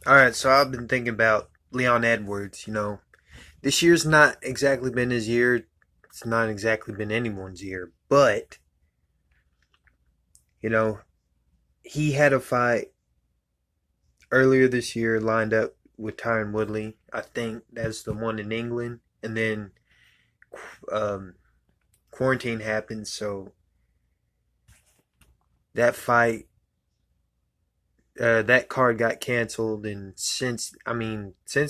Alright, so I've been thinking about Leon Edwards. This year's not exactly been his year. It's not exactly been anyone's year. But, you know, he had a fight earlier this year lined up with Tyron Woodley. I think that's the one in England. And then um, quarantine happened, so that fight, that card got canceled. And since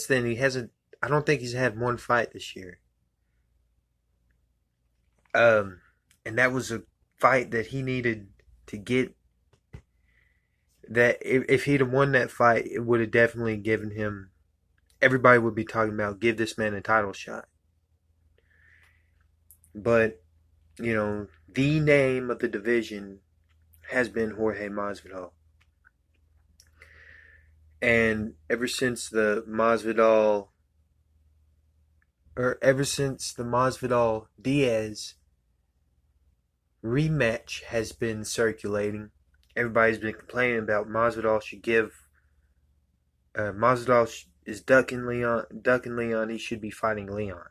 then, he hasn't, I don't think he's had one fight this year. Um, and that was a fight that he needed to get. That if he'd have won that fight, it would have definitely given him. Everybody would be talking about give this man a title shot. But the name of the division has been Jorge Masvidal, and ever since the Masvidal Diaz rematch has been circulating, everybody's been complaining about Masvidal should give. Masvidal is ducking Leon. Ducking Leon. He should be fighting Leon.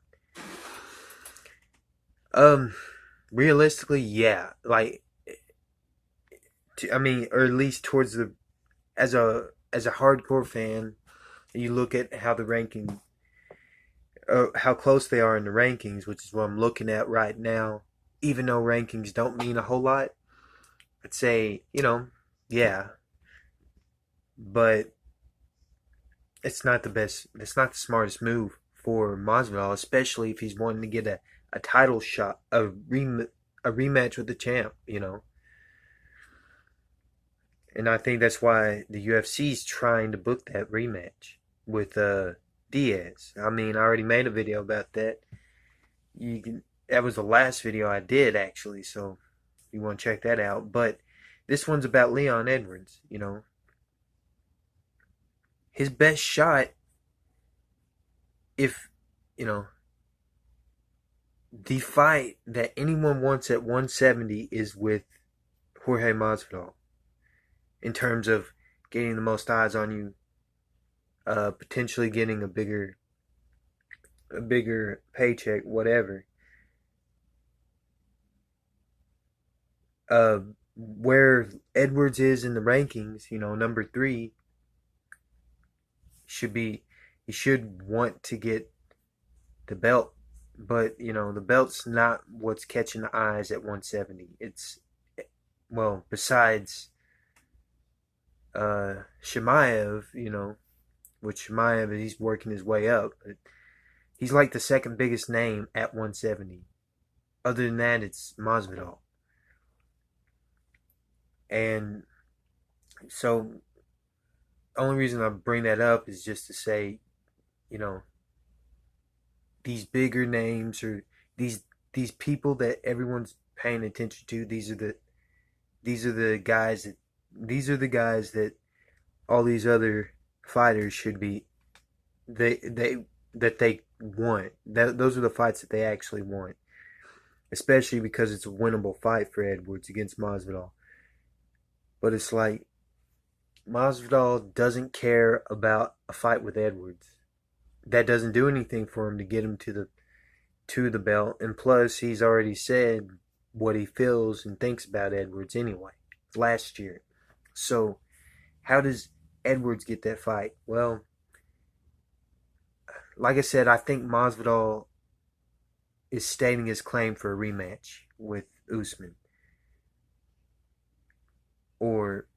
Um, Realistically, yeah. Or at least towards the as a hardcore fan, you look at how the ranking, how close they are in the rankings, which is what I'm looking at right now. Even though rankings don't mean a whole lot, I'd say yeah, but it's not the best. It's not the smartest move for Masvidal, especially if he's wanting to get a title shot, a rematch with the champ. And I think that's why the UFC is trying to book that rematch with Diaz. I already made a video about that. That was the last video I did actually, so you want to check that out. But this one's about Leon Edwards. His best shot, if you know the fight that anyone wants at 170 is with Jorge Masvidal in terms of getting the most eyes on you, potentially getting a bigger paycheck, whatever. Uh, where Edwards is in the rankings, number three should be he should want to get the belt, but the belt's not what's catching the eyes at 170. It's besides Chimaev, which Chimaev he's working his way up, but he's like the second biggest name at 170. Other than that, it's Masvidal. And so, the only reason I bring that up is just to say, you know, these bigger names or these people that everyone's paying attention to. These are the guys that these are the guys that all these other fighters should be they that they want. Those are the fights that they actually want, especially because it's a winnable fight for Edwards against Masvidal. But it's like Masvidal doesn't care about a fight with Edwards. That doesn't do anything for him to get him to the belt. And plus, he's already said what he feels and thinks about Edwards anyway last year. So, how does Edwards get that fight? Well, like I said, I think Masvidal is stating his claim for a rematch with Usman, or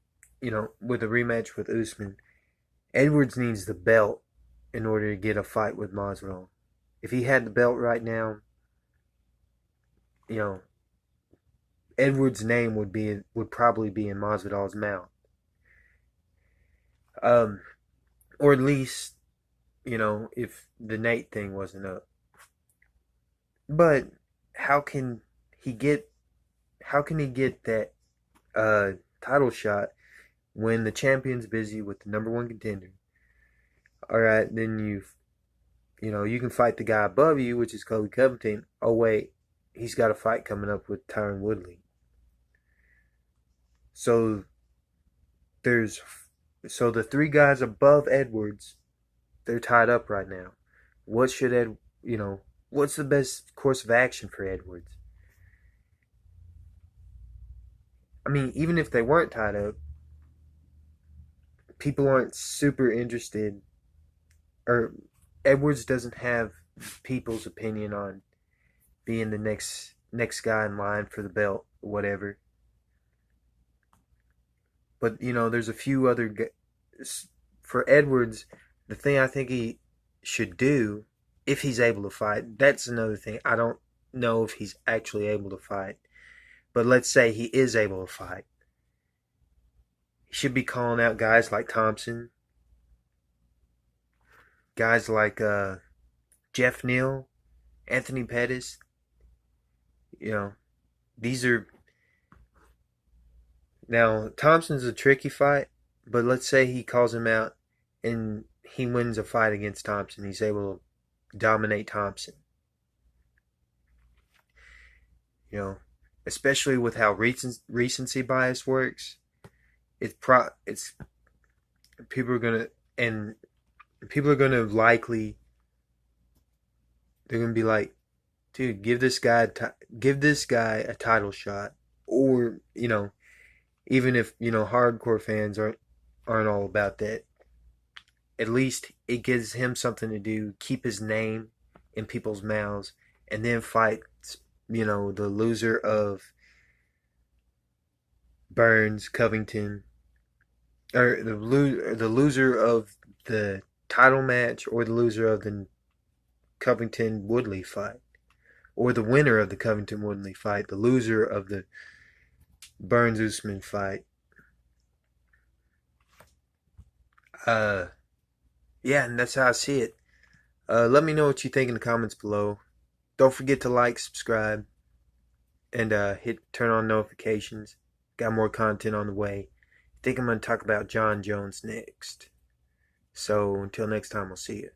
with a rematch with Usman. Edwards needs the belt in order to get a fight with Masvidal. If he had the belt right now, you know, Edwards' name would probably be in Masvidal's mouth. Um, or at least, if the Nate thing wasn't up. But how can he get that title shot when the champion's busy with the number one contender? All right, then you can fight the guy above you, which is Colby Covington. Oh wait, he's got a fight coming up with Tyron Woodley. So there's So the three guys above Edwards, they're tied up right now. What should you know, what's the best course of action for Edwards? I mean, even if they weren't tied up, people aren't super interested, or Edwards doesn't have people's opinion on being the next guy in line for the belt, or whatever. But there's a few other for Edwards. The thing I think he should do, if he's able to fight, that's another thing. I don't know if he's actually able to fight, but let's say he is able to fight. He should be calling out guys like Thompson, guys like Jeff Neal, Anthony Pettis. You know, these are now Thompson's a tricky fight, but let's say he calls him out and he wins a fight against Thompson. He's able to dominate Thompson. You know, especially with how recency bias works. It's people are gonna and people are gonna likely they're gonna be like, dude, give this guy a title shot, or even if hardcore fans aren't all about that. At least it gives him something to do, keep his name in people's mouths, and then fight the loser of Burns, Covington, or the loser of the title match, or the loser of the Covington Woodley fight, or the winner of the Covington Woodley fight, the loser of the Burns Usman fight. Yeah, and that's how I see it. Let me know what you think in the comments below. Don't forget to like, subscribe, and turn on notifications. Got more content on the way. I think I'm going to talk about Jon Jones next. So until next time, I'll see you.